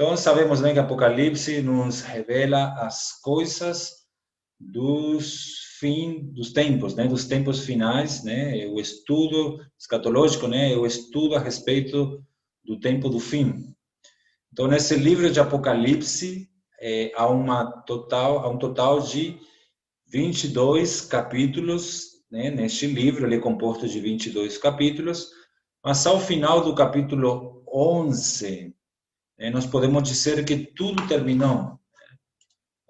Então, sabemos bem que Apocalipse nos revela as coisas dos tempos, né? Dos tempos finais, né? O estudo escatológico, né? O estudo a respeito do tempo do fim. Então, nesse livro de Apocalipse, há um total de 22 capítulos, né? Neste livro, ele é composto de 22 capítulos, mas ao final do capítulo 11, nós podemos dizer que tudo terminou.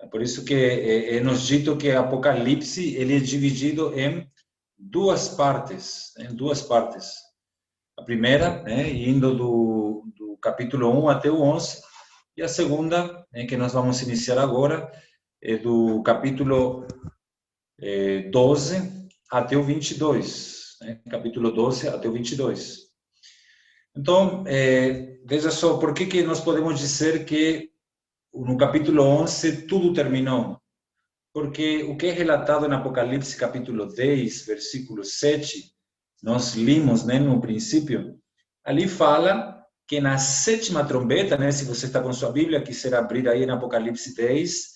É por isso que é nos dito que Apocalipse ele é dividido em duas partes, em duas partes. A primeira, indo do capítulo 1 até o 11, e a segunda, que nós vamos iniciar agora, é do capítulo 12 até o 22, capítulo 12 até o 22. Então, veja só, por que nós podemos dizer que no capítulo 11 tudo terminou? Porque o que é relatado em Apocalipse capítulo 10, versículo 7, nós limos, no princípio, ali fala que na sétima trombeta, se você está com sua Bíblia, quiser abrir aí em Apocalipse 10,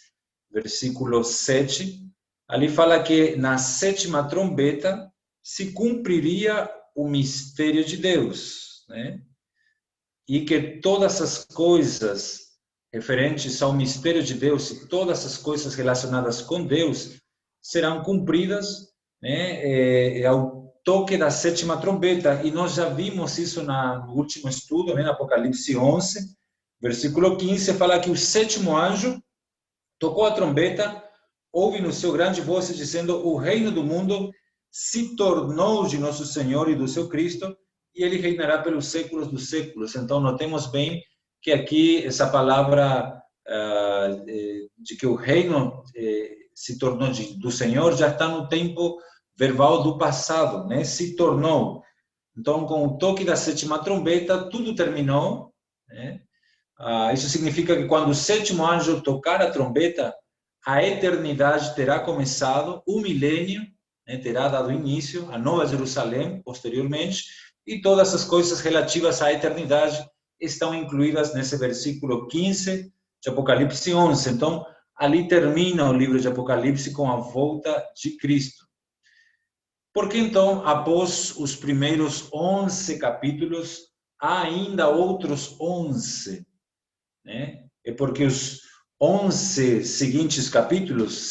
versículo 7, ali fala que na sétima trombeta se cumpriria o mistério de Deus, e que todas as coisas referentes ao mistério de Deus e todas as coisas relacionadas com Deus serão cumpridas, ao toque da sétima trombeta. E nós já vimos isso no último estudo, no Apocalipse 11, versículo 15, fala que o sétimo anjo tocou a trombeta, ouve no seu grande voz dizendo: o reino do mundo se tornou de nosso Senhor e do seu Cristo, e ele reinará pelos séculos dos séculos. Então, notemos bem que aqui essa palavra de que o reino se tornou do Senhor já está no tempo verbal do passado, se tornou. Então, com o toque da sétima trombeta, tudo terminou, isso significa que quando o sétimo anjo tocar a trombeta, a eternidade terá começado, o milênio terá dado início, a Nova Jerusalém, posteriormente, e todas as coisas relativas à eternidade estão incluídas nesse versículo 15 de Apocalipse 11. Então, ali termina o livro de Apocalipse com a volta de Cristo. Por que, então, após os primeiros 11 capítulos, há ainda outros 11? É porque os 11 seguintes capítulos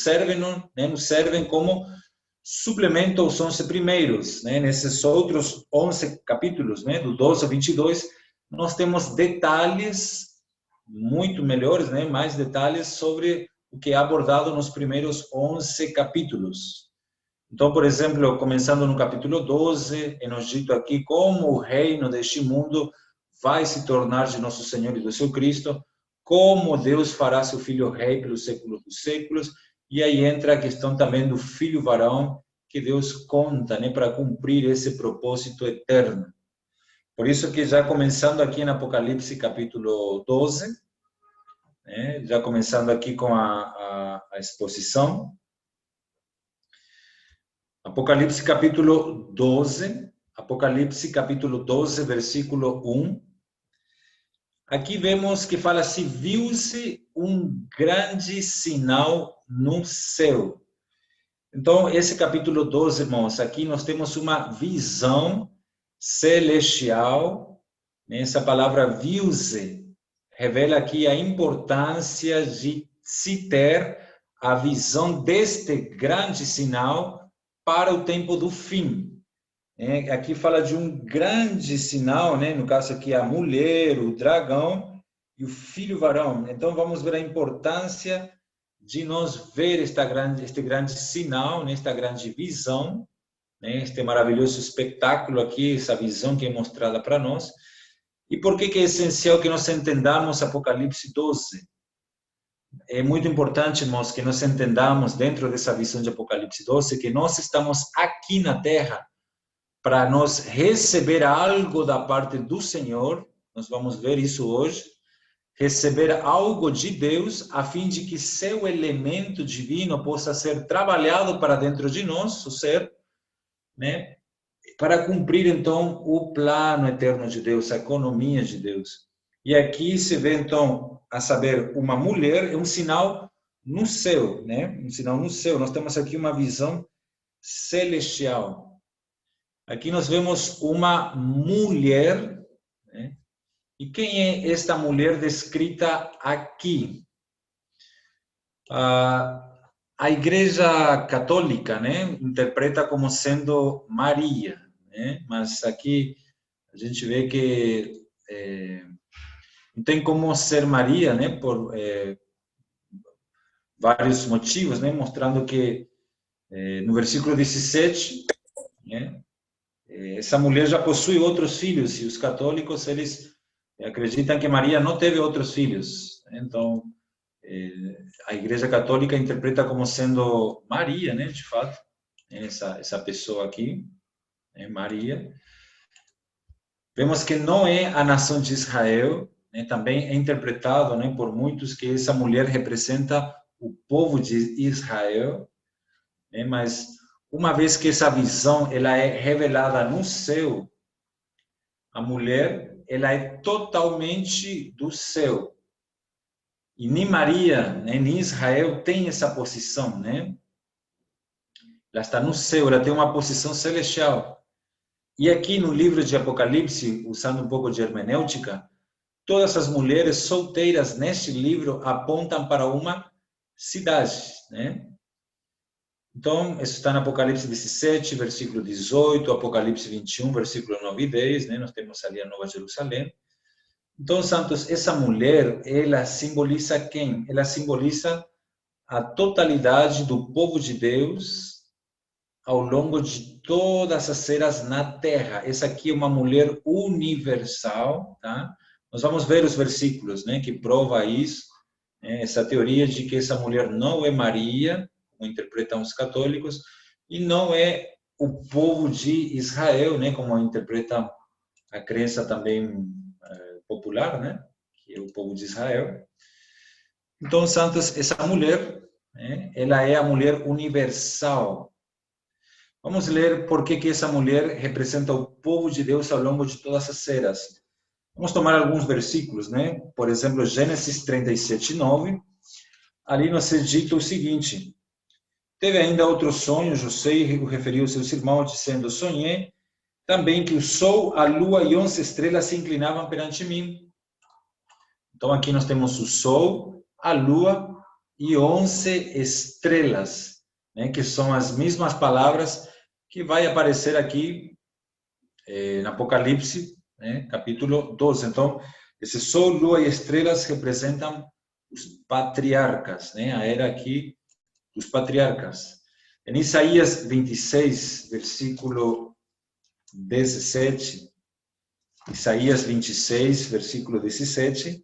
nos servem como suplemento aos 11 primeiros. Nesses outros 11 capítulos, do 12 ao 22, nós temos detalhes muito melhores, mais detalhes sobre o que é abordado nos primeiros 11 capítulos. Então, por exemplo, começando no capítulo 12, é nos dito aqui como o reino deste mundo vai se tornar de nosso Senhor e do seu Cristo, como Deus fará seu filho rei pelos séculos dos séculos, e aí entra a questão também do filho varão, que Deus conta, para cumprir esse propósito eterno. Por isso que já começando aqui em Apocalipse capítulo 12, já começando aqui com a exposição, Apocalipse capítulo 12, versículo 1, aqui vemos que fala assim: viu-se um grande sinal no céu. Então, esse capítulo 12, irmãos, aqui nós temos uma visão celestial. Essa palavra viu-se revela aqui a importância de se ter a visão deste grande sinal para o tempo do fim. Aqui fala de um grande sinal, no caso aqui a mulher, o dragão e o filho varão. Então vamos ver a importância de nós ver este grande sinal, esta grande visão, este maravilhoso espetáculo aqui, essa visão que é mostrada para nós. E por que é essencial que nós entendamos Apocalipse 12? É muito importante, irmãos, que nós entendamos dentro dessa visão de Apocalipse 12 que nós estamos aqui na Terra para nós receber algo da parte do Senhor. Nós vamos ver isso hoje. Receber algo de Deus, a fim de que seu elemento divino possa ser trabalhado para dentro de nós, o ser, para cumprir, então, o plano eterno de Deus, a economia de Deus. E aqui se vê, então, a saber, uma mulher é um sinal no céu, né? Um sinal no céu. Nós temos aqui uma visão celestial. Aqui nós vemos uma mulher, né? E quem é esta mulher descrita aqui? A Igreja Católica, né, interpreta como sendo Maria, né? Mas aqui a gente vê que não tem como ser Maria, né, por vários motivos, né, mostrando que no versículo 17, né, essa mulher já possui outros filhos e os católicos eles acreditam que Maria não teve outros filhos. Então a Igreja Católica interpreta como sendo Maria, né, de fato, essa pessoa aqui, Maria. Vemos que não é a nação de Israel, né, também é interpretado, né, por muitos que essa mulher representa o povo de Israel, né, mas uma vez que essa visão ela é revelada no céu, a mulher ela é totalmente do céu. E nem Maria, né, nem Israel tem essa posição, né? Ela está no céu, ela tem uma posição celestial. E aqui no livro de Apocalipse, usando um pouco de hermenêutica, todas as mulheres solteiras neste livro apontam para uma cidade, né? Então, isso está no Apocalipse 17, versículo 18, Apocalipse 21, versículo 9 e 10, né? Nós temos ali a Nova Jerusalém. Então, santos, essa mulher, ela simboliza quem? Ela simboliza a totalidade do povo de Deus ao longo de todas as eras na Terra. Essa aqui é uma mulher universal, tá? Nós vamos ver os versículos, né, que prova isso, né, essa teoria de que essa mulher não é Maria, como interpretam os católicos, e não é o povo de Israel, né, como interpreta a crença também popular, né, que é o povo de Israel. Então, santos, essa mulher, né, ela é a mulher universal. Vamos ler por que essa mulher representa o povo de Deus ao longo de todas as eras. Vamos tomar alguns versículos, né? Por exemplo, Gênesis 37, 9. Ali nos é dito o seguinte: teve ainda outro sonho, José o referiu aos seus irmãos, dizendo: sonhei também que o sol, a lua e 11 estrelas se inclinavam perante mim. Então aqui nós temos o sol, a lua e 11 estrelas, né? Que são as mesmas palavras que vai aparecer aqui no Apocalipse, né, capítulo 12. Então, esse sol, lua e estrelas representam os patriarcas, né, a era aqui dos patriarcas. Em Isaías 26, versículo 17, Isaías 26, versículo 17,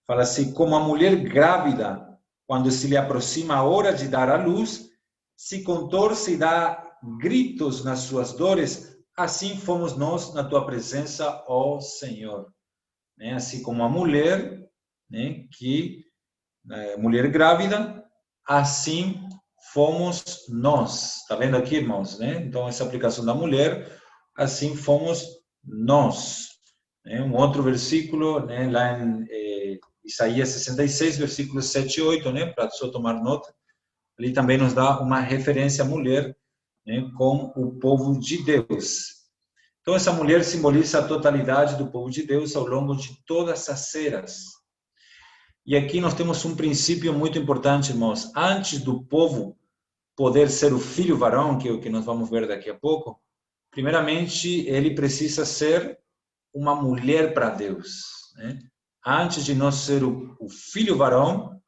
fala assim: como a mulher grávida, quando se lhe aproxima a hora de dar à luz, se contorce e dá gritos nas suas dores, assim fomos nós na tua presença, ó Senhor. Né? Assim como a mulher, né, mulher grávida, assim fomos nós. Está vendo aqui, irmãos? Né? Então, essa aplicação da mulher, assim fomos nós. Né? Um outro versículo, né, lá em Isaías 66, versículos 7 e 8, né, para só tomar nota. Ali também nos dá uma referência à mulher, né, com o povo de Deus. Então, essa mulher simboliza a totalidade do povo de Deus ao longo de todas as eras. E aqui nós temos um princípio muito importante, irmãos. Antes do povo poder ser o filho varão, que é o que nós vamos ver daqui a pouco, primeiramente, ele precisa ser uma mulher para Deus, né? Antes de nós ser o filho varão,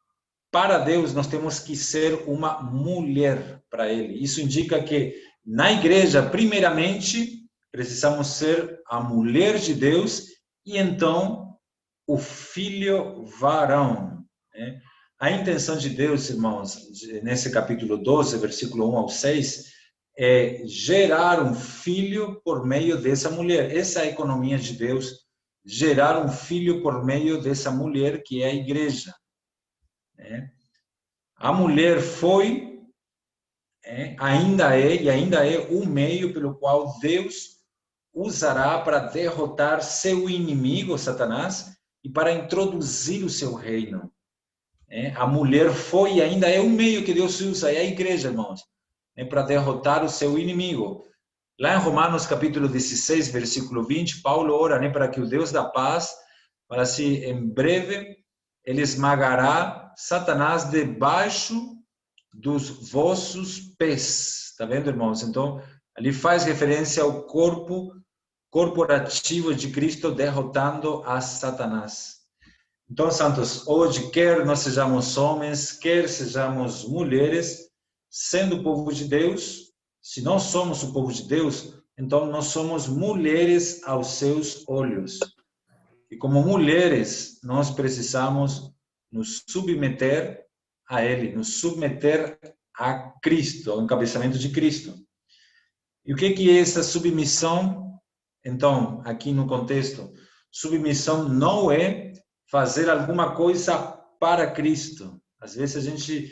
para Deus nós temos que ser uma mulher para Ele. Isso indica que na igreja, primeiramente, precisamos ser a mulher de Deus e então o filho varão, né? A intenção de Deus, irmãos, nesse capítulo 12, versículo 1 ao 6, é gerar um filho por meio dessa mulher. Essa é a economia de Deus, gerar um filho por meio dessa mulher que é a igreja. Né? A mulher foi, ainda é e ainda é o meio pelo qual Deus usará para derrotar seu inimigo, Satanás, e para introduzir o seu reino. A mulher foi e ainda é um meio que Deus usa, é a igreja, irmãos, para derrotar o seu inimigo. Lá em Romanos capítulo 16, versículo 20, Paulo ora para que o Deus da paz, para assim, em breve, ele esmagará Satanás debaixo dos vossos pés. Está vendo, irmãos? Então, ali faz referência ao corpo corporativo de Cristo derrotando a Satanás. Então, santos, hoje, quer nós sejamos homens, quer sejamos mulheres, sendo o povo de Deus, se não somos o povo de Deus, então nós somos mulheres aos seus olhos. E como mulheres, nós precisamos nos submeter a Ele, nos submeter a Cristo, ao encabeçamento de Cristo. E o que é essa submissão? Então, aqui no contexto, submissão não é fazer alguma coisa para Cristo. Às vezes a gente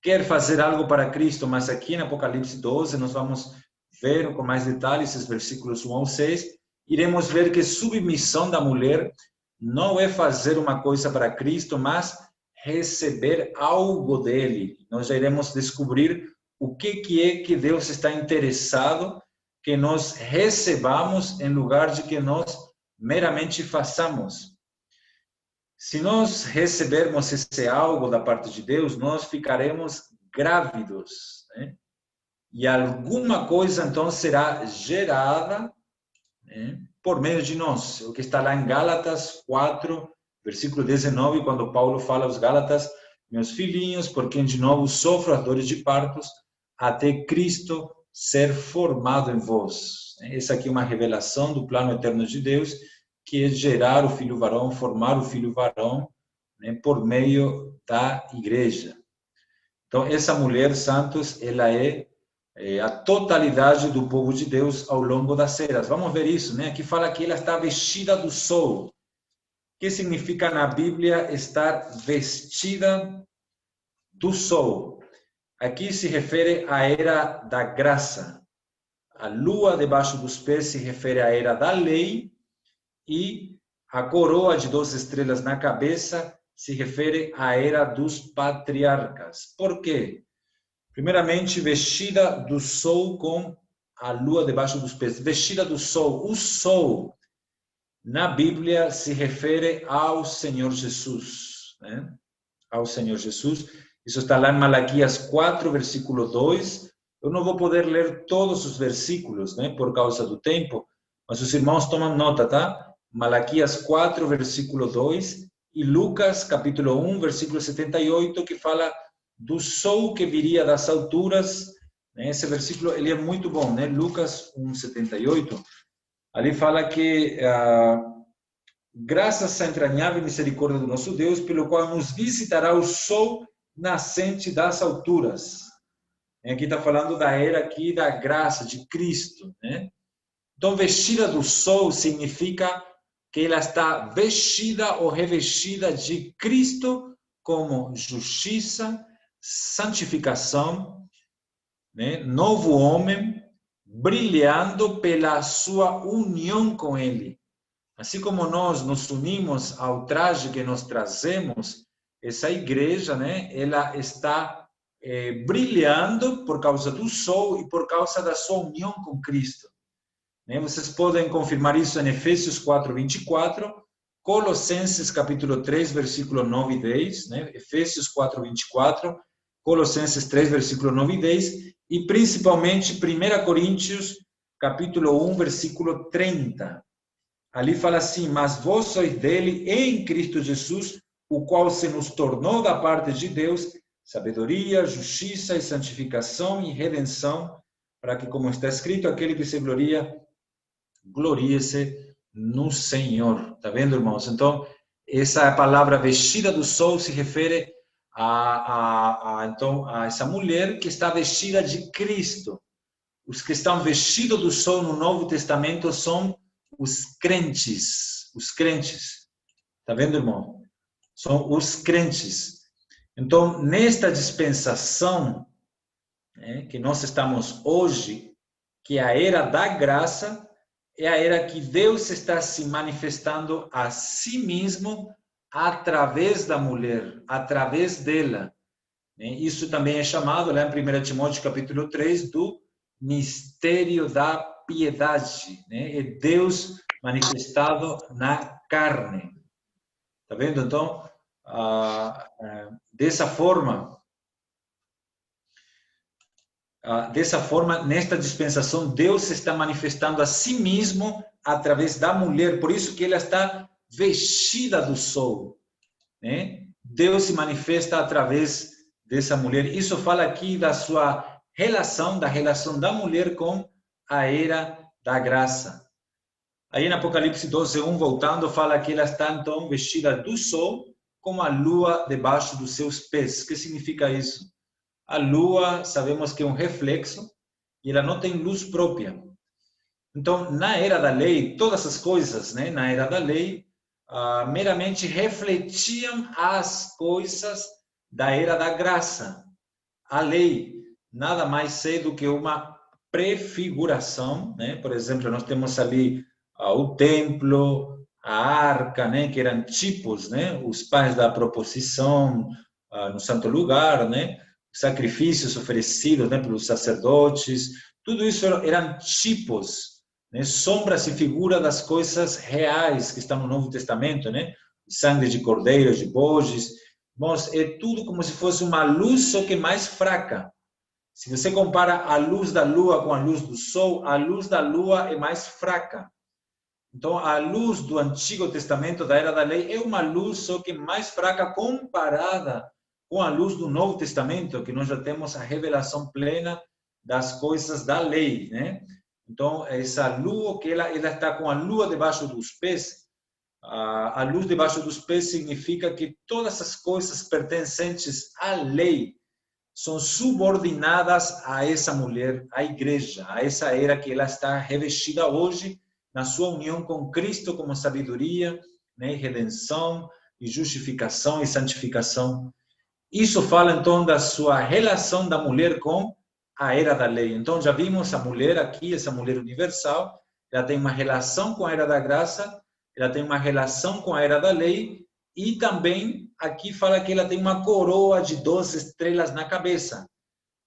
quer fazer algo para Cristo, mas aqui em Apocalipse 12 nós vamos ver com mais detalhes esses versículos 1 ao 6, iremos ver que submissão da mulher não é fazer uma coisa para Cristo, mas receber algo dele. Nós já iremos descobrir o que é que Deus está interessado que nós recebamos em lugar de que nós meramente façamos. Se nós recebermos esse algo da parte de Deus, nós ficaremos grávidos, né? E alguma coisa então será gerada, né, por meio de nós. O que está lá em Gálatas 4, versículo 19, quando Paulo fala aos Gálatas: meus filhinhos, por quem de novo sofro as dores de partos, até Cristo ser formado em vós. Essa aqui é uma revelação do plano eterno de Deus, que é gerar o filho varão, formar o filho varão, né, por meio da igreja. Então, essa mulher, santos, ela é a totalidade do povo de Deus ao longo das eras. Vamos ver isso, né? Aqui fala que ela está vestida do sol. O que significa na Bíblia estar vestida do sol? Aqui se refere à era da graça. A lua debaixo dos pés se refere à era da lei, e a coroa de 12 estrelas na cabeça se refere à era dos patriarcas. Por quê? Primeiramente, vestida do sol com a lua debaixo dos pés. Vestida do sol. O sol, na Bíblia, se refere ao Senhor Jesus, né? Ao Senhor Jesus. Isso está lá em Malaquias 4, versículo 2. Eu não vou poder ler todos os versículos, né, por causa do tempo, mas os irmãos tomam nota, tá? Malaquias 4, versículo 2, e Lucas, capítulo 1, versículo 78, que fala do sol que viria das alturas. Esse versículo ele é muito bom, né? Lucas 1, 78. Ali fala que graças à entranhável misericórdia do nosso Deus, pelo qual nos visitará o sol nascente das alturas. Aqui está falando da era aqui da graça de Cristo, né? Então, vestida do sol significa que ela está vestida ou revestida de Cristo como justiça, santificação, né? Novo homem, brilhando pela sua união com Ele. Assim como nós nos unimos ao traje que nós trazemos, essa igreja, né, ela está brilhando por causa do sol e por causa da sua união com Cristo. Vocês podem confirmar isso em Efésios 4, 24, Colossenses capítulo 3, versículo 9 e 10, né? Efésios 4, 24, Colossenses 3, versículo 9 e 10, e principalmente 1 Coríntios capítulo 1, versículo 30. Ali fala assim: mas vós sois dele em Cristo Jesus, o qual se nos tornou da parte de Deus sabedoria, justiça e santificação e redenção, para que, como está escrito, aquele que se gloria, glorie-se no Senhor. Está vendo, irmãos? Então, essa palavra vestida do sol se refere então, a essa mulher que está vestida de Cristo. Os que estão vestidos do sol no Novo Testamento são os crentes. Os crentes. Está vendo, irmão? São os crentes. Então, nesta dispensação, né, que nós estamos hoje, que é a era da graça, é a era que Deus está se manifestando a si mesmo através da mulher, através dela. Isso também é chamado, lá em 1 Timóteo capítulo 3, do mistério da piedade. É Deus manifestado na carne. Está vendo? Então, dessa forma, nesta dispensação, Deus está manifestando a si mesmo através da mulher. Por isso que ela está vestida do sol. Deus se manifesta através dessa mulher. Isso fala aqui da sua relação, da relação da mulher com a era da graça. Aí em Apocalipse 12:1, voltando, fala que ela está então vestida do sol, como a lua debaixo dos seus pés. O que significa isso? A lua, sabemos que é um reflexo, e ela não tem luz própria. Então, na era da lei, todas as coisas, na era da lei, meramente refletiam as coisas da era da graça. A lei nada mais é do que uma prefiguração, Por exemplo, nós temos ali o templo, a arca, que eram tipos, Os pães da proposição no santo lugar, Sacrifícios oferecidos, pelos sacerdotes, tudo isso eram tipos, sombras e figuras das coisas reais que estão no Novo Testamento, sangue de cordeiros, de bodes. Irmãos, é tudo como se fosse uma luz, só que mais fraca. Se você compara a luz da lua com a luz do sol, a luz da lua é mais fraca. Então, a luz do Antigo Testamento, da Era da Lei, é uma luz, só que mais fraca comparada com a luz do Novo Testamento, que nós já temos a revelação plena das coisas da lei, Então, essa lua, que ela está com a lua debaixo dos pés, a luz debaixo dos pés significa que todas as coisas pertencentes à lei são subordinadas a essa mulher, à igreja, a essa era que ela está revestida hoje, na sua união com Cristo como sabedoria, redenção e justificação e santificação. Isso fala então da sua relação da mulher com a era da lei. Então já vimos a mulher aqui, essa mulher universal, ela tem uma relação com a era da graça, ela tem uma relação com a era da lei, e também aqui fala que ela tem uma coroa de 12 estrelas na cabeça.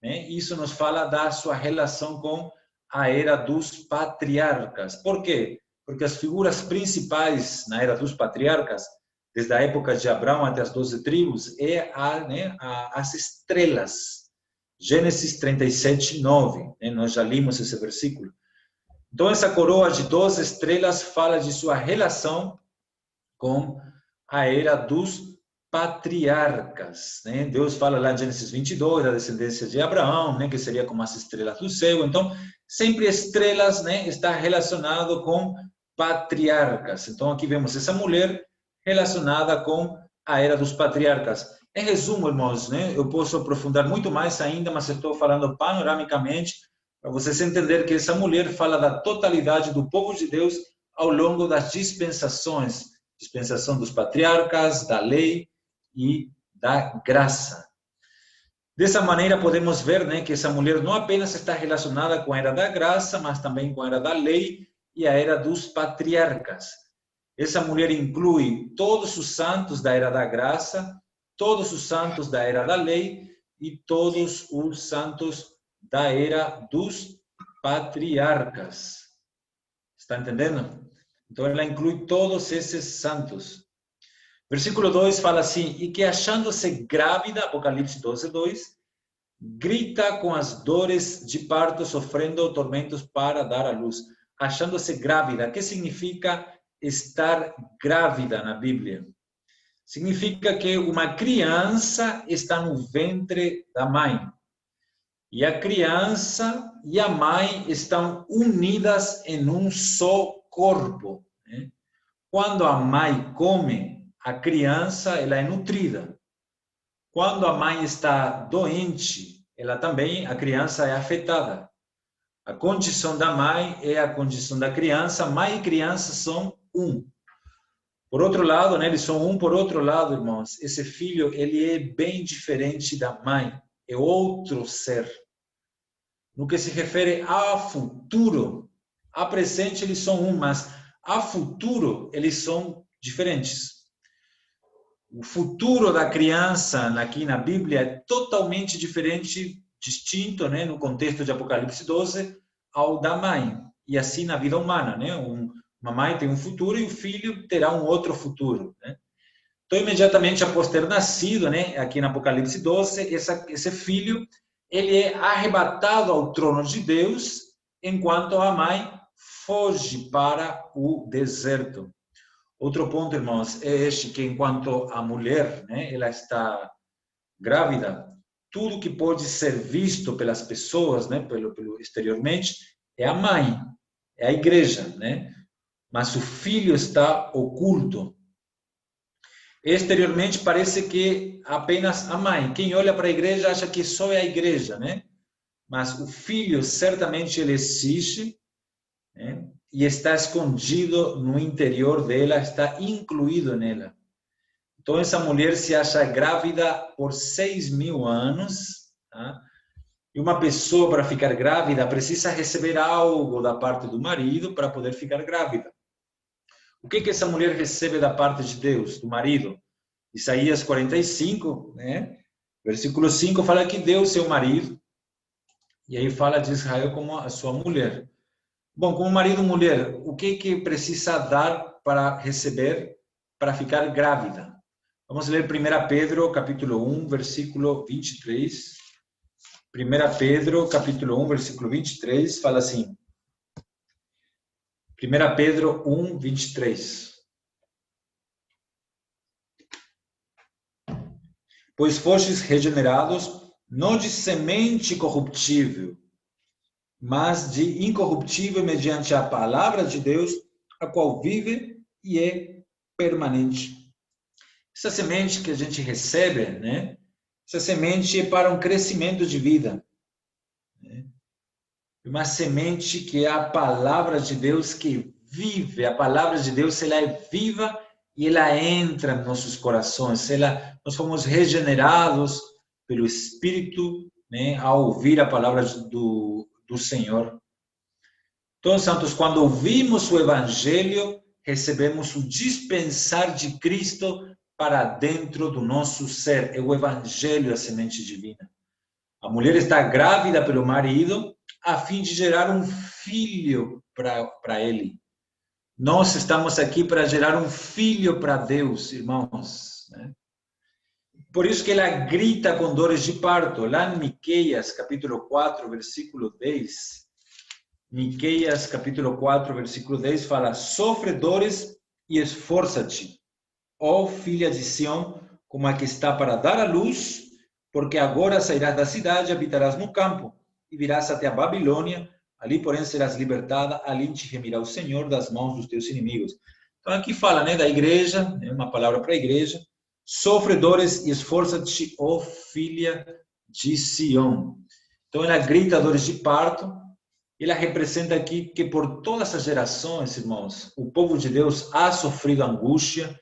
Isso nos fala da sua relação com a era dos patriarcas. Por quê? Porque as figuras principais na era dos patriarcas, desde a época de Abraão até as 12 tribos, as estrelas. Gênesis 37:9. Nós já limos esse versículo. Então, essa coroa de 12 estrelas fala de sua relação com a era dos patriarcas. Deus fala lá em Gênesis 22, da descendência de Abraão, que seria como as estrelas do céu. Então, sempre estrelas está relacionado com patriarcas. Então, aqui vemos essa mulher relacionada com a era dos patriarcas. Em resumo, irmãos, eu posso aprofundar muito mais ainda, mas estou falando panoramicamente, para vocês entenderem que essa mulher fala da totalidade do povo de Deus ao longo das dispensações, dispensação dos patriarcas, da lei e da graça. Dessa maneira, podemos ver que essa mulher não apenas está relacionada com a era da graça, mas também com a era da lei e a era dos patriarcas. Essa mulher inclui todos os santos da era da graça, todos os santos da era da lei e todos os santos da era dos patriarcas. Está entendendo? Então, ela inclui todos esses santos. Versículo 2 fala assim: e que achando-se grávida, Apocalipse 12:2, grita com as dores de parto, sofrendo tormentos para dar à luz. Achando-se grávida. O que significa estar grávida na Bíblia? Significa que uma criança está no ventre da mãe. E a criança e a mãe estão unidas em um só corpo. Quando a mãe come, a criança ela é nutrida. Quando a mãe está doente, a criança é afetada. A condição da mãe é a condição da criança. Mãe e criança são um. Por outro lado, eles são um. Por outro lado, irmãos, esse filho ele é bem diferente da mãe. É outro ser. No que se refere ao futuro, a presente eles são um, mas a futuro eles são diferentes. O futuro da criança aqui na Bíblia é totalmente diferente, distinto, né, no contexto de Apocalipse 12, ao da mãe. E assim na vida humana, né? Uma mãe tem um futuro e o filho terá um outro futuro, né? Então, imediatamente após ter nascido, né, aqui no Apocalipse 12, esse filho, ele é arrebatado ao trono de Deus, enquanto a mãe foge para o deserto. Outro ponto, irmãos, é este, que enquanto a mulher, né, ela está grávida, tudo que pode ser visto pelas pessoas, né, pelo exteriormente, é a mãe, é a igreja, né? Mas o filho está oculto. Exteriormente parece que apenas a mãe. Quem olha para a igreja acha que só é a igreja, né? Mas o filho certamente ele existe, né? E está escondido no interior dela, está incluído nela. Então essa mulher se acha grávida por 6.000 anos, tá? E uma pessoa, para ficar grávida, precisa receber algo da parte do marido para poder ficar grávida. O que essa mulher recebe da parte de Deus, do marido? Isaías 45, né? Versículo 5, fala que Deus é o marido. E aí fala de Israel como a sua mulher. Bom, como marido e mulher, o que precisa dar para receber, para ficar grávida? Vamos ler 1 Pedro, capítulo 1, versículo 23. 1 Pedro, capítulo 1, versículo 23, fala assim. 1 Pedro 1, 23. Pois fostes regenerados, não de semente corruptível, mas de incorruptível mediante a palavra de Deus, a qual vive e é permanente. Essa semente que a gente recebe, né? Essa semente é para um crescimento de vida. Né? Uma semente que é a palavra de Deus que vive. A palavra de Deus, ela é viva e ela entra nos nossos corações. Nós fomos regenerados pelo Espírito, né? Ao ouvir a palavra do Senhor. Então, santos, quando ouvimos o Evangelho, recebemos o dispensar de Cristo para dentro do nosso ser. É o Evangelho, a semente divina. A mulher está grávida pelo marido a fim de gerar um filho para ele. Nós estamos aqui para gerar um filho para Deus, irmãos. Né? Por isso que ela grita com dores de parto. Lá em Miqueias, capítulo 4, versículo 10, Miqueias, capítulo 4, versículo 10, fala: sofre dores e esforça-te, ó filha de Sião, como a que está para dar à luz, porque agora sairás da cidade, habitarás no campo, e virás até a Babilônia, ali, porém, serás libertada, ali te remirá o Senhor das mãos dos teus inimigos. Então, aqui fala, né, da igreja, né, uma palavra para a igreja: sofre dores e esforça-te, ó filha de Sião. Então, ela grita dores de parto. Ela representa aqui que por todas as gerações, irmãos, o povo de Deus ha sofrido angústia,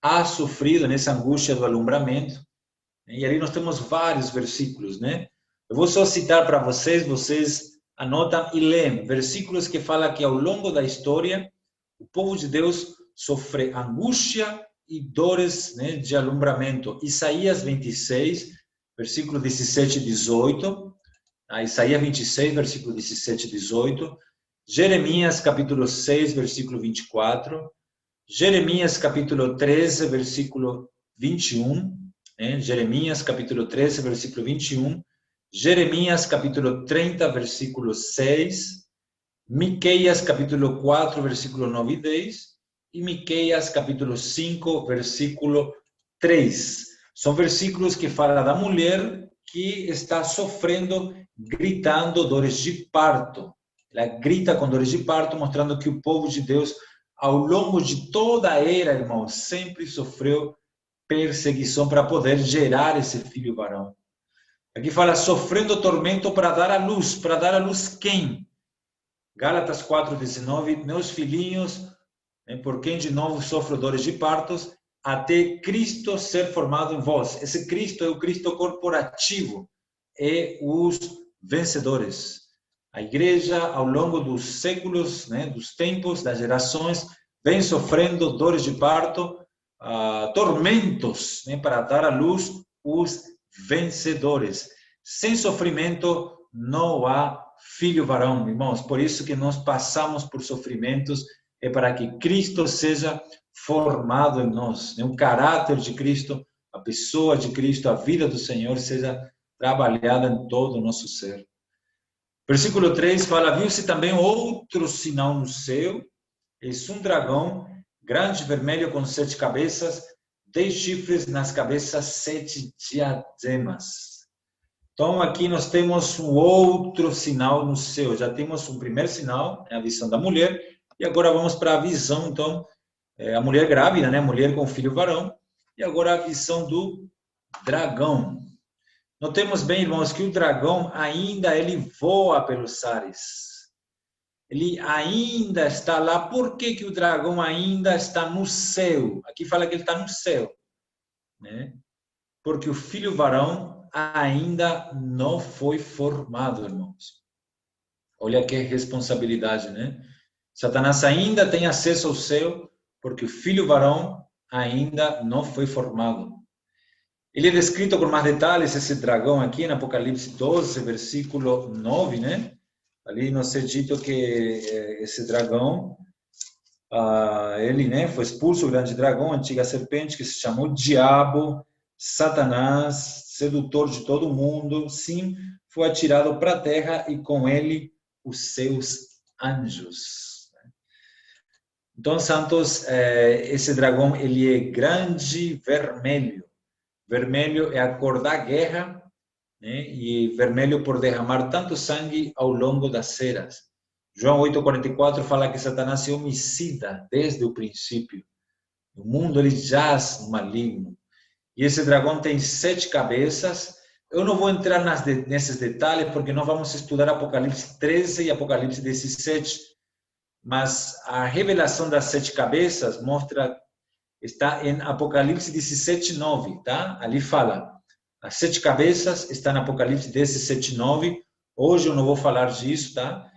ha sofrido nessa angústia do alumbramento. E ali nós temos vários versículos, né? Eu vou só citar para vocês anotam e leem versículos que falam que ao longo da história o povo de Deus sofre angústia e dores, né, de alumbramento. Isaías 26, versículo 17 e 18. Isaías 26, versículo 17 e 18, Jeremias, capítulo 6, versículo 24, Jeremias, capítulo 13, versículo 21, né? Jeremias, capítulo 13, versículo 21, Jeremias, capítulo 30, versículo 6, Miqueias, capítulo 4, versículo 9 e 10, e Miqueias, capítulo 5, versículo 3. São versículos que falam da mulher que está sofrendo, gritando dores de parto. Ela grita com dores de parto, mostrando que o povo de Deus, ao longo de toda a era, irmãos, sempre sofreu perseguição para poder gerar esse filho varão. Aqui fala, sofrendo tormento para dar à luz. Para dar à luz quem? Gálatas 4,19, meus filhinhos, por quem de novo sofro dores de partos, até Cristo ser formado em vós. Esse Cristo é o Cristo corporativo, é os vencedores. A igreja, ao longo dos séculos, né, dos tempos, das gerações, vem sofrendo dores de parto, tormentos, né, para dar à luz os vencedores. Sem sofrimento não há filho varão, irmãos. Por isso que nós passamos por sofrimentos, é para que Cristo seja formado em nós, né? O caráter de Cristo, a pessoa de Cristo, a vida do Senhor seja trabalhada em todo o nosso ser. Versículo 3 fala: viu-se também outro sinal no céu, eis um dragão, grande, vermelho, com 7 cabeças, 10 chifres, nas cabeças 7 diademas. Então, aqui nós temos um outro sinal no céu. Já temos um primeiro sinal, a visão da mulher, e agora vamos para a visão, então, a mulher grávida, né? A mulher com filho varão, e agora a visão do dragão. Notemos bem, irmãos, que o dragão ainda ele voa pelos ares. Ele ainda está lá. Por que que o dragão ainda está no céu? Aqui fala que ele está no céu, né? Porque o filho varão ainda não foi formado, irmãos. Olha que responsabilidade, né? Satanás ainda tem acesso ao céu, porque o filho varão ainda não foi formado. Ele é descrito com mais detalhes, esse dragão aqui, em Apocalipse 12, versículo 9, né? Ali nos é dito que esse dragão, ele, né, foi expulso, o grande dragão, a antiga serpente, que se chamou Diabo, Satanás, sedutor de todo mundo, sim, foi atirado para a terra e com ele os seus anjos. Então, santos, esse dragão, ele é grande, vermelho. Vermelho é a cor da guerra, né? E vermelho por derramar tanto sangue ao longo das eras. João 8,44 fala que Satanás é homicida desde o princípio. O mundo ele jaz no maligno. E esse dragão tem 7 cabeças. Eu não vou entrar nesses detalhes, porque nós vamos estudar Apocalipse 13 e Apocalipse 17. Mas a revelação das 7 cabeças mostra, está em Apocalipse 17, 9, tá? Ali fala, as 7 cabeças está em Apocalipse 17, 9. Hoje eu não vou falar disso, tá?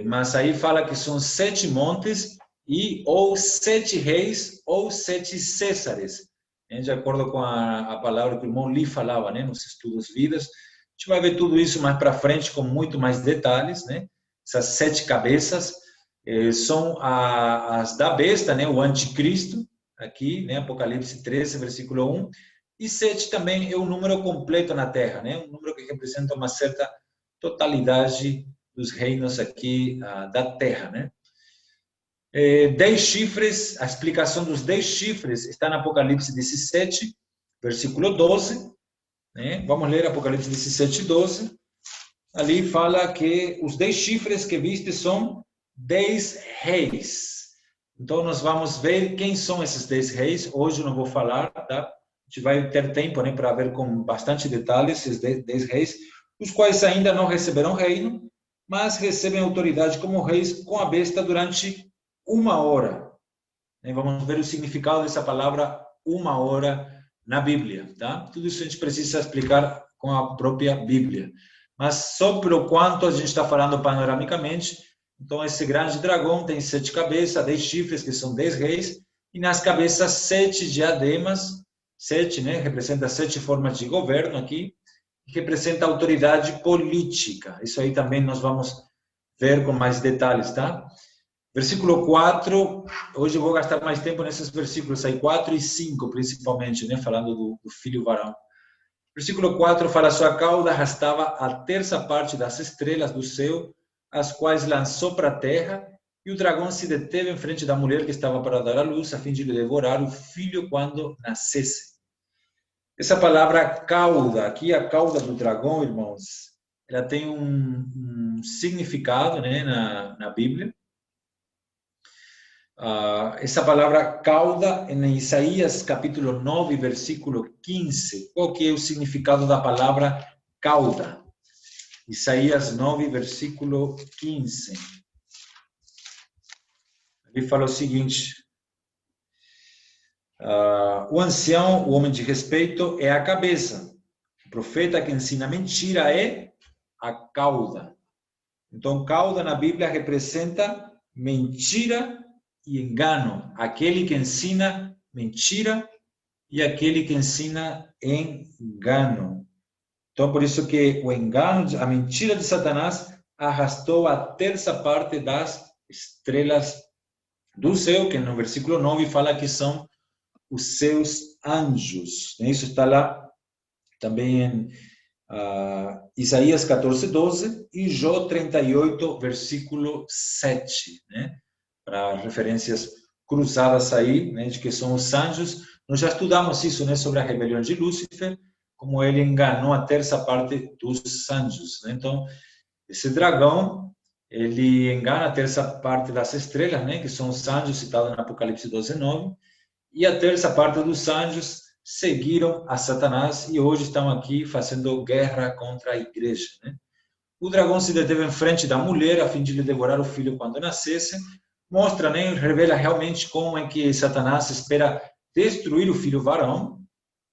Mas aí fala que são 7 montes e ou 7 reis ou 7 césares, né? De acordo com a palavra que o irmão Lee falava, né? Nos estudos vidas. A gente vai ver tudo isso mais para frente com muito mais detalhes, né? Essas 7 cabeças são as da besta, né? O anticristo, aqui, né? Apocalipse 13, versículo 1. E 7 também é o número completo na Terra, né? Um número que representa uma certa totalidade dos reinos aqui da Terra, né? 10 chifres, a explicação dos 10 chifres está no Apocalipse 17, versículo 12, né? Vamos ler Apocalipse 17, 12. Ali fala que os 10 chifres que viste são 10 reis. Então, nós vamos ver quem são esses 10 reis. Hoje eu não vou falar, tá? A gente vai ter tempo, né, para ver com bastante detalhes esses 10 reis, os quais ainda não receberam reino, mas recebem autoridade como reis com a besta durante 1 hora. Vamos ver o significado dessa palavra 1 hora na Bíblia, tá? Tudo isso a gente precisa explicar com a própria Bíblia. Mas só pelo quanto a gente está falando panoramicamente, então esse grande dragão tem 7 cabeças, 10 chifres, que são 10 reis, e nas cabeças 7 diademas, 7, né? Representa 7 formas de governo aqui, representa autoridade política. Isso aí também nós vamos ver com mais detalhes, tá? Versículo 4, hoje eu vou gastar mais tempo nesses versículos aí, 4 e 5 principalmente, né? Falando do filho varão. Versículo 4 fala: sua cauda arrastava a terça parte das estrelas do céu, as quais lançou para a terra, e o dragão se deteve em frente da mulher que estava para dar à luz, a fim de lhe devorar o filho quando nascesse. Essa palavra cauda, aqui a cauda do dragão, irmãos, ela tem um significado, né, na Bíblia. Essa palavra cauda, em Isaías capítulo 9, versículo 15. Qual que é o significado da palavra cauda? Isaías 9, versículo 15. Ele fala o seguinte: o ancião, o homem de respeito, é a cabeça. O profeta que ensina mentira é a cauda. Então, cauda na Bíblia representa mentira e engano. Aquele que ensina mentira e aquele que ensina engano. Então, por isso que o engano, a mentira de Satanás arrastou a terça parte das estrelas do céu, que no versículo 9 fala que são os seus anjos. Isso está lá também em Isaías 14:12 e Jó 38, versículo 7, né? Para referências cruzadas aí, né, de que são os anjos. Nós já estudamos isso, né, sobre a rebelião de Lúcifer, como ele enganou a terça parte dos anjos, né? Então, esse dragão, ele engana a terça parte das estrelas, né, que são os anjos citados no Apocalipse 12:9, e a terça parte dos anjos seguiram a Satanás e hoje estão aqui fazendo guerra contra a igreja, né? O dragão se deteve em frente da mulher a fim de lhe devorar o filho quando nascesse. Mostra, né, revela realmente como é que Satanás espera destruir o filho varão,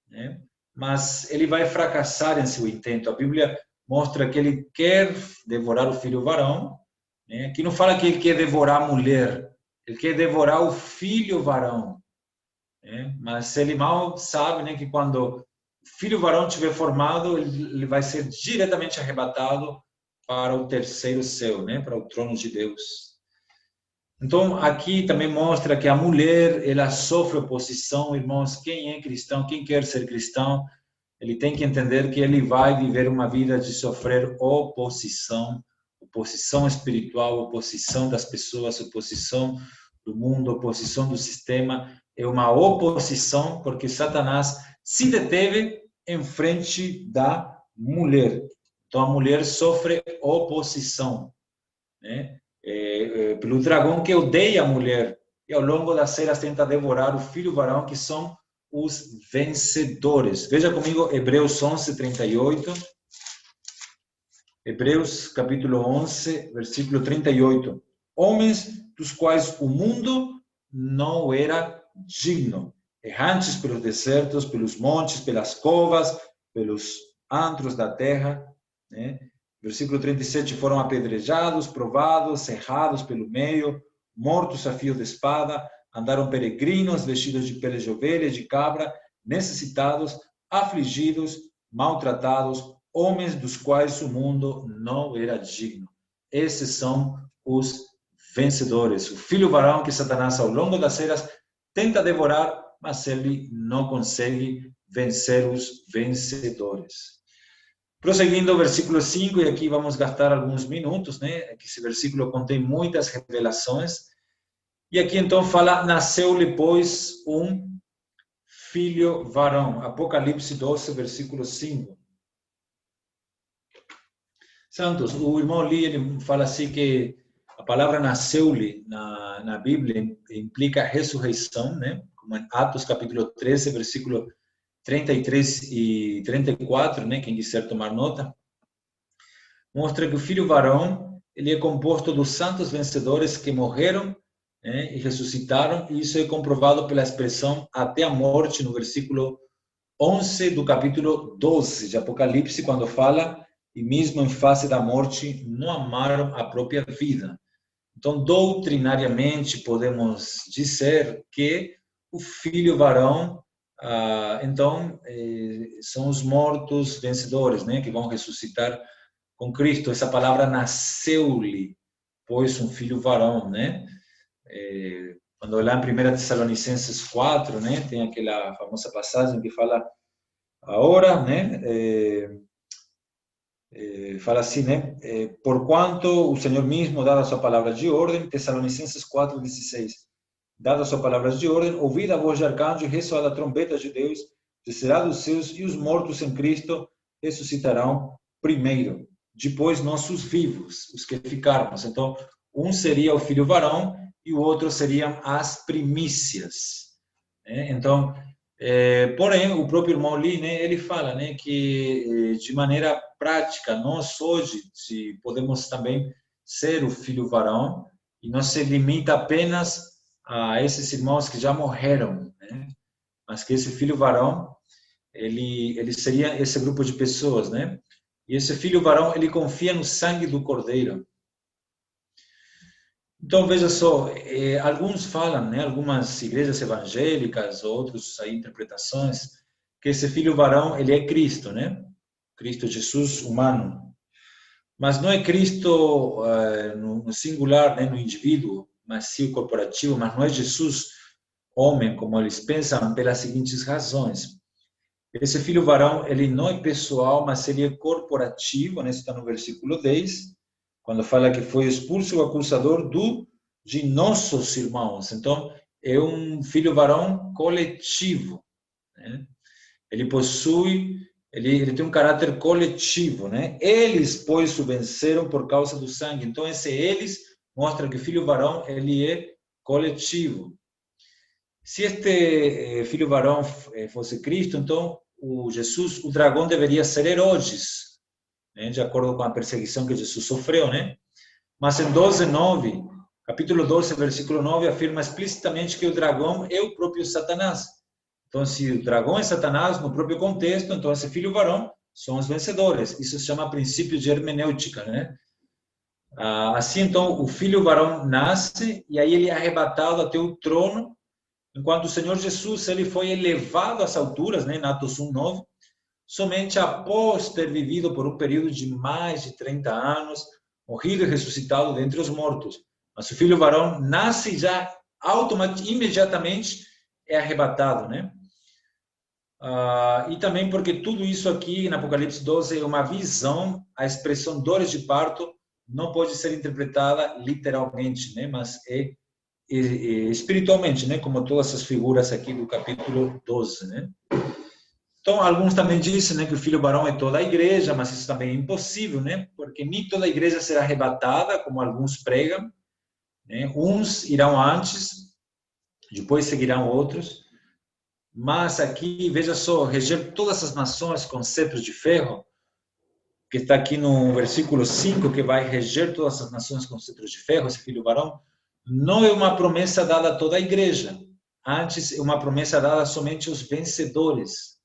né? Mas ele vai fracassar em seu intento. A Bíblia mostra que ele quer devorar o filho varão, né? Que não fala que ele quer devorar a mulher, ele quer devorar o filho varão. Mas ele mal sabe, né, que quando o filho varão estiver formado, ele vai ser diretamente arrebatado para o terceiro céu, né, para o trono de Deus. Então, aqui também mostra que a mulher, ela sofre oposição. Irmãos, quem é cristão, quem quer ser cristão, ele tem que entender que ele vai viver uma vida de sofrer oposição, oposição espiritual, oposição das pessoas, oposição do mundo, oposição do sistema. É uma oposição porque Satanás se deteve em frente da mulher. Então, a mulher sofre oposição, né? Pelo dragão que odeia a mulher e ao longo das eras tenta devorar o filho varão, que são os vencedores. Veja comigo Hebreus 11:38. Hebreus capítulo 11, versículo 38. Homens dos quais o mundo não era digno, errantes pelos desertos, pelos montes, pelas covas, pelos antros da terra, né? Versículo 37, foram apedrejados, provados, cerrados pelo meio, mortos a fio de espada, andaram peregrinos, vestidos de peles de ovelha, de cabra, necessitados, afligidos, maltratados, homens dos quais o mundo não era digno. Esses são os vencedores. O filho varão que Satanás, ao longo das eras, tenta devorar, mas ele não consegue vencer os vencedores. Prosseguindo o versículo 5, e aqui vamos gastar alguns minutos, né? Que esse versículo contém muitas revelações. E aqui então fala, nasceu-lhe, pois, um filho varão. Apocalipse 12, versículo 5. Santos, o irmão Lee, ele fala assim que a palavra nasceu-lhe na Bíblia implica ressurreição, né? Como em Atos capítulo 13, versículo 33 e 34, né? Quem quiser tomar nota. Mostra que o filho varão, ele é composto dos santos vencedores que morreram, né, e ressuscitaram, e isso é comprovado pela expressão até a morte, no versículo 11 do capítulo 12 de Apocalipse, quando fala, e mesmo em face da morte, não amaram a própria vida. Então, doutrinariamente, podemos dizer que o filho varão, então, são os mortos vencedores, né, que vão ressuscitar com Cristo. Essa palavra nasceu-lhe, pois, um filho varão, né? Quando lá em 1 Tessalonicenses 4, né, tem aquela famosa passagem que fala agora, né, fala assim, né, porquanto o Senhor mesmo, dada a sua palavra de ordem, Tessalonicenses 4:16, dada a sua palavra de ordem, ouvida a voz de arcanjo e ressoada a trombeta de Deus, descerá dos céus, e os mortos em Cristo ressuscitarão primeiro, depois nossos vivos, os que ficarmos. Então, um seria o filho varão e o outro seriam as primícias, né? Então, porém, o próprio irmão Lee, né, ele fala, né, que de maneira prática, nós hoje se podemos também ser o filho varão e não se limita apenas a esses irmãos que já morreram, né, mas que esse filho varão, ele seria esse grupo de pessoas, né? E esse filho varão, ele confia no sangue do Cordeiro. Então, veja só, alguns falam, né, algumas igrejas evangélicas, outros aí interpretações, que esse filho varão, ele é Cristo, né? Cristo Jesus humano. Mas não é Cristo no singular, né, no indivíduo, mas sim o corporativo, mas não é Jesus homem, como eles pensam, pelas seguintes razões. Esse filho varão, ele não é pessoal, mas ele é corporativo, né? Isso está no versículo 10, quando fala que foi expulso o acusador de nossos irmãos. Então, é um filho varão coletivo, né? Ele possui, ele tem um caráter coletivo, né? Eles, pois, o venceram por causa do sangue. Então, esse eles mostra que o filho varão, ele é coletivo. Se este filho varão fosse Cristo, então o Jesus, o dragão deveria ser Herodes, né? De acordo com a perseguição que Jesus sofreu, né? Mas em 12:9, capítulo 12, versículo 9, afirma explicitamente que o dragão é o próprio Satanás. Então, se o dragão é Satanás, no próprio contexto, então esse filho varão são os vencedores. Isso se chama princípio de hermenêutica, né? Assim, então, o filho varão nasce e aí ele é arrebatado até o trono, enquanto o Senhor Jesus ele foi elevado às alturas, né, em Atos 1:9, somente após ter vivido por um período de mais de 30 anos, morrido e ressuscitado dentre os mortos. Mas o filho varão nasce e já imediatamente é arrebatado, né? E também porque tudo isso aqui, em Apocalipse 12, é uma visão, a expressão dores de parto não pode ser interpretada literalmente, né? Mas espiritualmente, né? Como todas as figuras aqui do capítulo 12, né? Então, alguns também dizem, né, que o filho varão é toda a igreja, mas isso também é impossível, né? Porque nem toda a igreja será arrebatada, como alguns pregam, né? Uns irão antes, depois seguirão outros. Mas aqui, veja só, reger todas as nações com cetros de ferro, que está aqui no versículo 5, que vai reger todas as nações com cetros de ferro, esse filho varão, não é uma promessa dada a toda a igreja. Antes, é uma promessa dada somente aos vencedores.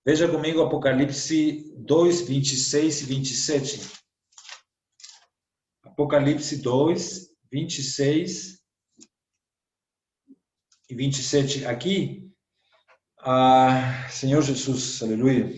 Veja comigo Apocalipse 2, 26 e 27. Apocalipse 2, 26 e 27. Aqui, Senhor Jesus, aleluia.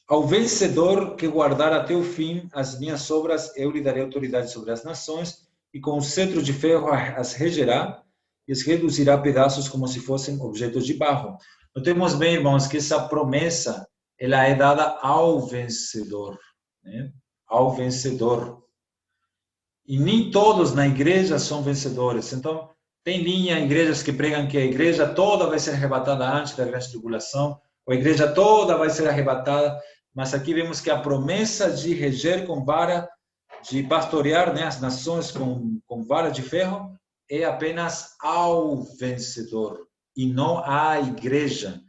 Ao vencedor que guardar até o fim as minhas obras, eu lhe darei autoridade sobre as nações, e com o cetro de ferro as regerá, e as reduzirá a pedaços como se fossem objetos de barro. Notemos bem, irmãos, que essa promessa ela é dada ao vencedor, né? Ao vencedor. E nem todos na igreja são vencedores. Então, tem igrejas que pregam que a igreja toda vai ser arrebatada antes da grande tribulação, ou a igreja toda vai ser arrebatada, mas aqui vemos que a promessa de reger com vara, de pastorear, né, as nações com vara de ferro, é apenas ao vencedor, e não à igreja.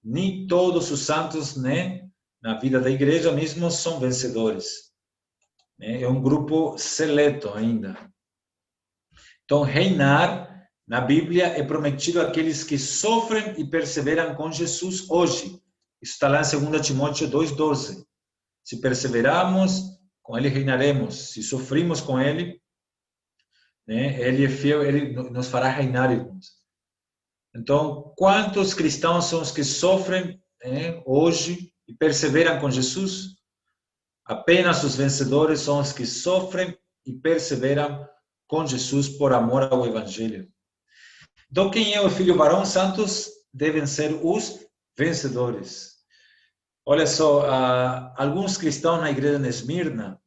Nem todos os santos, né, na vida da igreja mesmo, são vencedores. É um grupo seleto ainda. Então, reinar na Bíblia é prometido àqueles que sofrem e perseveram com Jesus hoje. Isso está lá em 2 Timóteo 2,12. Se perseverarmos, com Ele reinaremos. Se sofrimos com Ele, né, Ele é fiel, Ele nos fará reinar, irmãos. Então, quantos cristãos são os que sofrem, né, hoje e perseveram com Jesus? Apenas os vencedores são os que sofrem e perseveram com Jesus por amor ao Evangelho. Então, quem é o filho varão? Santos devem ser os vencedores. Olha só, alguns cristãos na igreja de Esmirna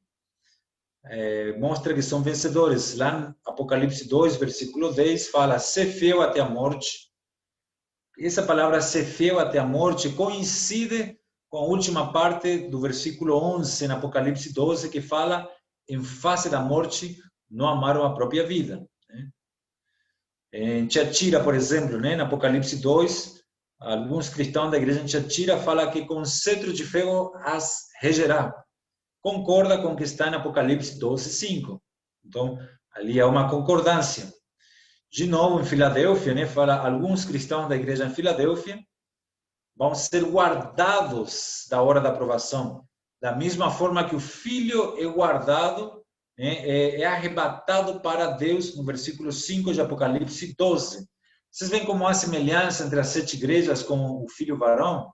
mostram que são vencedores. Lá em Apocalipse 2, versículo 10, fala: ser fiel até a morte. Essa palavra ser fiel até a morte coincide com a última parte do versículo 11, em Apocalipse 12, que fala: em face da morte, não amaram a própria vida. Em Tiatira, por exemplo, né, no Apocalipse 2, alguns cristãos da igreja em Tiatira falam que com cetro de ferro as regerá. Concorda com o que está em Apocalipse 12, 5. Então, ali há uma concordância. De novo, em Filadélfia, né, fala: alguns cristãos da igreja em Filadélfia vão ser guardados da hora da aprovação, da mesma forma que o filho é guardado, é arrebatado para Deus, no versículo 5 de Apocalipse 12. Vocês veem como há semelhança entre as 7 igrejas com o filho varão?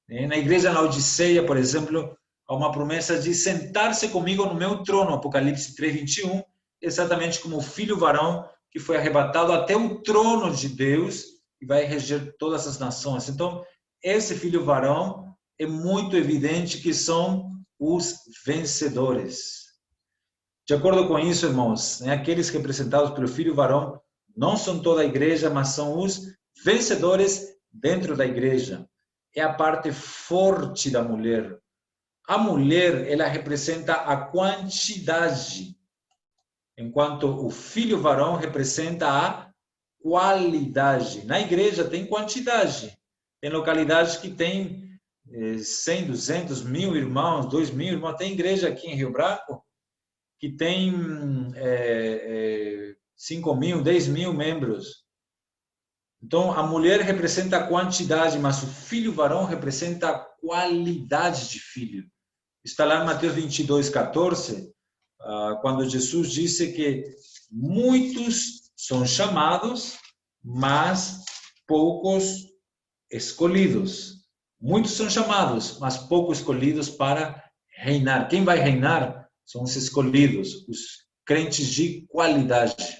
Na igreja na Odisseia, por exemplo, há uma promessa de sentar-se comigo no meu trono, Apocalipse 3:21, exatamente como o filho varão que foi arrebatado até o trono de Deus e vai reger todas as nações. Então, esse filho varão é muito evidente que são os vencedores. De acordo com isso, irmãos, aqueles representados pelo filho varão não são toda a igreja, mas são os vencedores dentro da igreja. É a parte forte da mulher. A mulher, ela representa a quantidade, enquanto o filho varão representa a qualidade. Na igreja tem quantidade. Tem localidades que tem 100, 200, 1.000 irmãos, 2.000 irmãos. Tem igreja aqui em Rio Branco que tem 5.000, 10.000 membros. Então, a mulher representa a quantidade, mas o filho varão representa a qualidade de filho. Está lá em Mateus 22:14, quando Jesus disse que muitos são chamados, mas poucos escolhidos. Muitos são chamados, mas poucos escolhidos para reinar. Quem vai reinar são os escolhidos, os crentes de qualidade.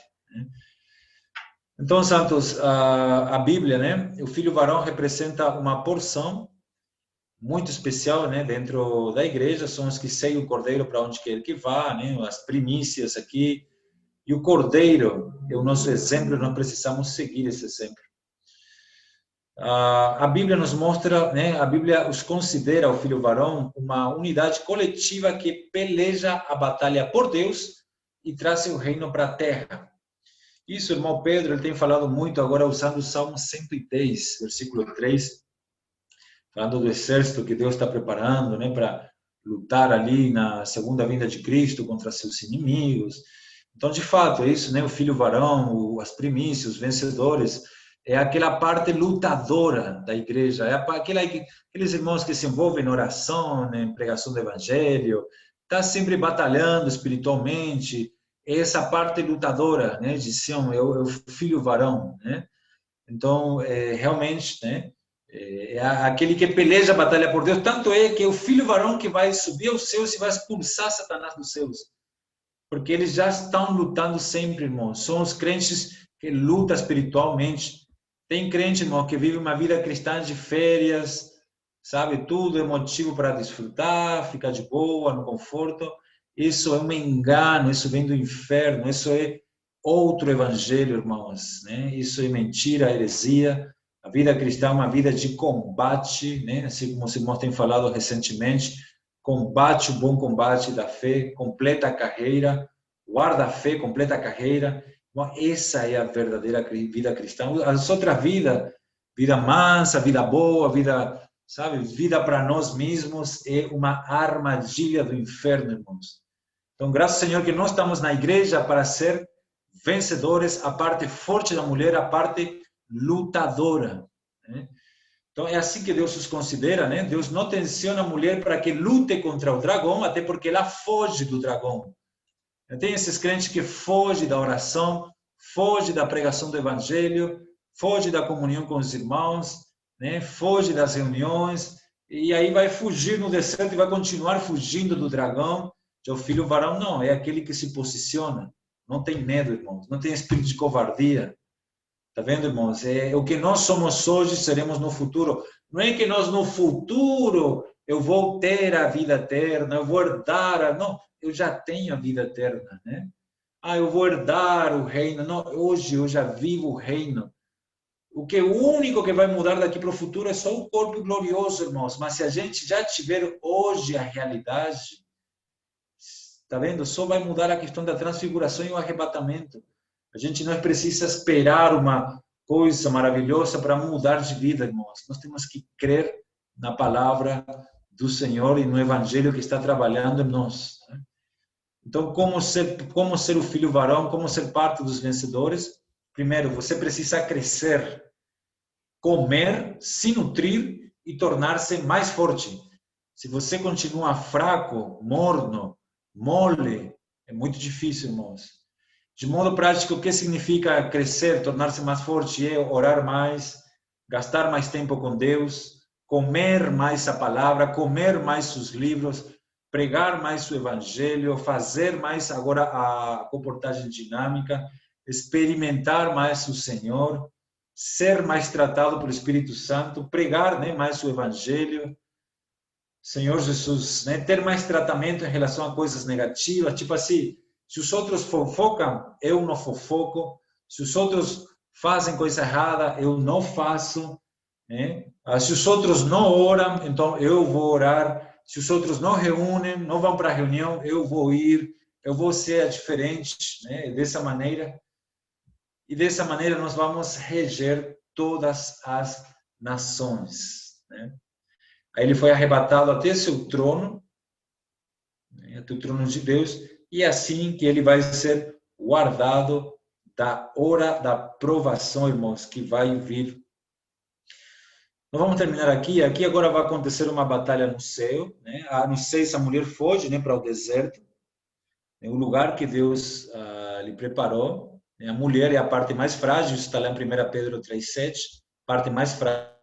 Então, santos, a Bíblia, o filho varão representa uma porção muito especial, dentro da igreja. São os que seguem o cordeiro para onde quer que vá, as primícias aqui. E o cordeiro é o nosso exemplo, nós precisamos seguir esse exemplo. A Bíblia nos mostra, a Bíblia os considera, o filho varão, uma unidade coletiva que peleja a batalha por Deus e traz o reino para a terra. Isso, irmão Pedro, ele tem falado muito agora usando o Salmo 110, versículo 3, falando do exército que Deus está preparando, para lutar ali na segunda vinda de Cristo contra seus inimigos. Então, de fato, é isso, o filho varão, as primícias, os vencedores, é aquela parte lutadora da igreja, é aqueles irmãos que se envolvem em oração, em pregação do evangelho, está sempre batalhando espiritualmente. Essa parte lutadora, de Sião, é o filho varão, Então, realmente, é aquele que peleja a batalha por Deus. Tanto é que é o filho varão que vai subir aos céus e vai expulsar Satanás dos céus. Porque eles já estão lutando sempre, irmãos. São os crentes que lutam espiritualmente. Tem crente, irmão, que vive uma vida cristã de férias, sabe? Tudo é motivo para desfrutar, ficar de boa, no conforto. Isso é um engano, isso vem do inferno, isso é outro evangelho, irmãos. Isso é mentira, heresia. A vida cristã é uma vida de combate, assim como os irmãos têm falado recentemente. Combate o bom combate da fé, completa a carreira, guarda a fé, completa a carreira. Bom, essa é a verdadeira vida cristã. As outras vidas, vida mansa, vida boa, vida, sabe, vida para nós mesmos, é uma armadilha do inferno, irmãos. Então, graças ao Senhor que nós estamos na igreja para ser vencedores, a parte forte da mulher, a parte lutadora. Então, é assim que Deus os considera, Deus não tensiona a mulher para que lute contra o dragão, até porque ela foge do dragão. Tem esses crentes que fogem da oração, fogem da pregação do evangelho, fogem da comunhão com os irmãos, fogem das reuniões, e aí vai fugir no deserto e vai continuar fugindo do dragão. O filho varão não, é aquele que se posiciona, não tem medo, irmãos, não tem espírito de covardia. Está vendo, irmãos? É o que nós somos hoje, seremos no futuro. Não é que nós no futuro eu vou ter a vida eterna, eu vou herdar, não, eu já tenho a vida eterna, eu vou herdar o reino. Não, hoje eu já vivo o reino. O único que vai mudar daqui para o futuro é só o corpo glorioso, irmãos. Mas se a gente já tiver hoje a realidade, está vendo? Só vai mudar a questão da transfiguração e o arrebatamento. A gente não precisa esperar uma coisa maravilhosa para mudar de vida, irmãos. Nós temos que crer na palavra do Senhor e no evangelho que está trabalhando em nós. Então, como ser o filho varão, como ser parte dos vencedores? Primeiro, você precisa crescer, comer, se nutrir e tornar-se mais forte. Se você continua fraco, morno, mole, é muito difícil, irmãos. De modo prático, o que significa crescer, tornar-se mais forte? É orar mais, gastar mais tempo com Deus, comer mais a palavra, comer mais os livros, pregar mais o evangelho, fazer mais agora a comportagem dinâmica, experimentar mais o Senhor, ser mais tratado pelo Espírito Santo, pregar, né, mais o evangelho, Senhor Jesus, né, ter mais tratamento em relação a coisas negativas, tipo assim, se os outros fofocam, eu não fofoco, se os outros fazem coisa errada, eu não faço, né? Se os outros não oram, então eu vou orar, se os outros não reúnem, não vão para a reunião, eu vou ir, eu vou ser diferente, né? Dessa maneira, e dessa maneira nós vamos reger todas as nações, né? Aí ele foi arrebatado até seu trono, né, até o trono de Deus, e é assim que ele vai ser guardado da hora da provação, irmãos, que vai vir. Nós vamos terminar aqui. Aqui agora vai acontecer uma batalha no céu, né? No céu essa mulher foge, né, para o deserto, né, o lugar que Deus lhe preparou. Né? A mulher é a parte mais frágil, isso está lá em 1 Pedro 3,7, parte mais frágil.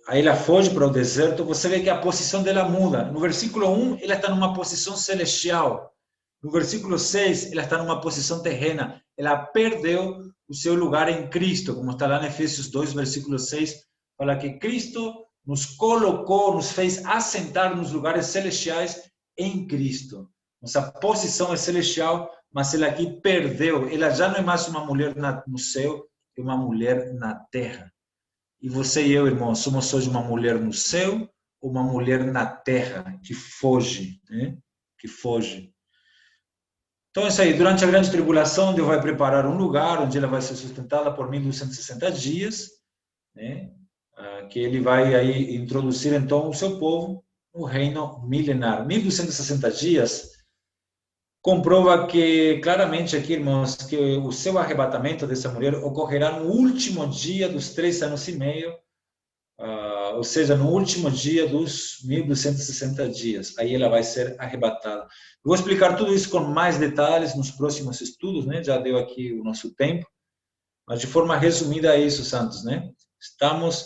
Aí ela foge para o deserto, você vê que a posição dela muda. No versículo 1, ela está numa posição celestial. No versículo 6, ela está numa posição terrena. Ela perdeu o seu lugar em Cristo, como está lá em Efésios 2, versículo 6, fala que Cristo nos colocou, nos fez assentar nos lugares celestiais em Cristo. Nossa posição é celestial, mas ela aqui perdeu. Ela já não é mais uma mulher no céu, é uma mulher na terra. E você e eu, irmão, somos hoje uma mulher no céu ou uma mulher na terra que foge, né? Que foge. Então é isso aí. Durante a grande tribulação, Deus vai preparar um lugar onde ela vai ser sustentada por 1260 dias, né? Que ele vai aí introduzir então o seu povo no reino milenar. 1260 dias comprova que claramente aqui, irmãos, que o seu arrebatamento dessa mulher ocorrerá no último dia dos 3 anos e meio, ou seja, no último dia dos 1260 dias. Aí ela vai ser arrebatada. Eu vou explicar tudo isso com mais detalhes nos próximos estudos, né? Já deu aqui o nosso tempo. Mas de forma resumida é isso, santos, né? Estamos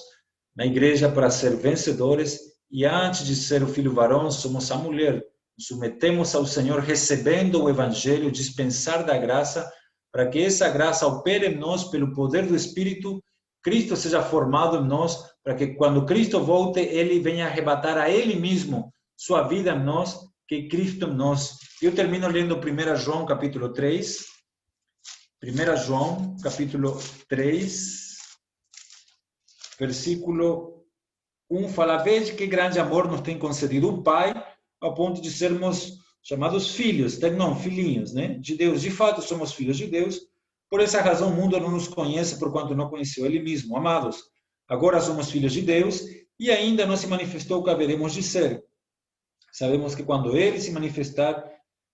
na igreja para ser vencedores e antes de ser o filho varão, somos a mulher. Nos submetemos ao Senhor recebendo o evangelho, dispensar da graça, para que essa graça opere em nós pelo poder do Espírito, Cristo seja formado em nós, para que quando Cristo volte, ele venha arrebatar a ele mesmo sua vida em nós, que Cristo em nós. Eu termino lendo 1 João capítulo 3. 1 João, capítulo 3, versículo 1, fala: veja que grande amor nos tem concedido o Pai, ao ponto de sermos chamados filhos, não, filhinhos, né, de Deus. De fato, somos filhos de Deus. Por essa razão, o mundo não nos conhece, porquanto não conheceu Ele mesmo. Amados, agora somos filhos de Deus e ainda não se manifestou o que haveremos de ser. Sabemos que quando Ele se manifestar,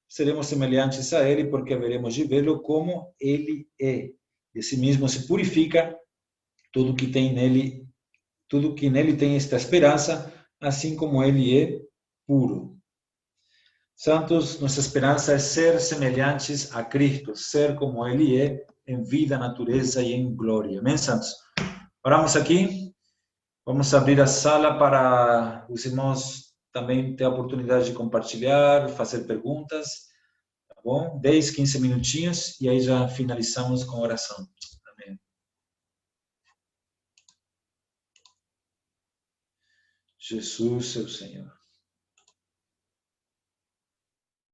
seremos semelhantes a Ele, porque haveremos de vê-lo como Ele é. E assim mesmo se purifica tudo que tem nele, tudo que nele tem esta esperança, assim como Ele é puro. Santos, nossa esperança é ser semelhantes a Cristo, ser como Ele é, em vida, natureza e em glória. Amém, santos? Oramos aqui. Vamos abrir a sala para os irmãos também ter a oportunidade de compartilhar, fazer perguntas. Tá bom? 10, 15 minutinhos e aí já finalizamos com a oração. Amém. Jesus, seu Senhor.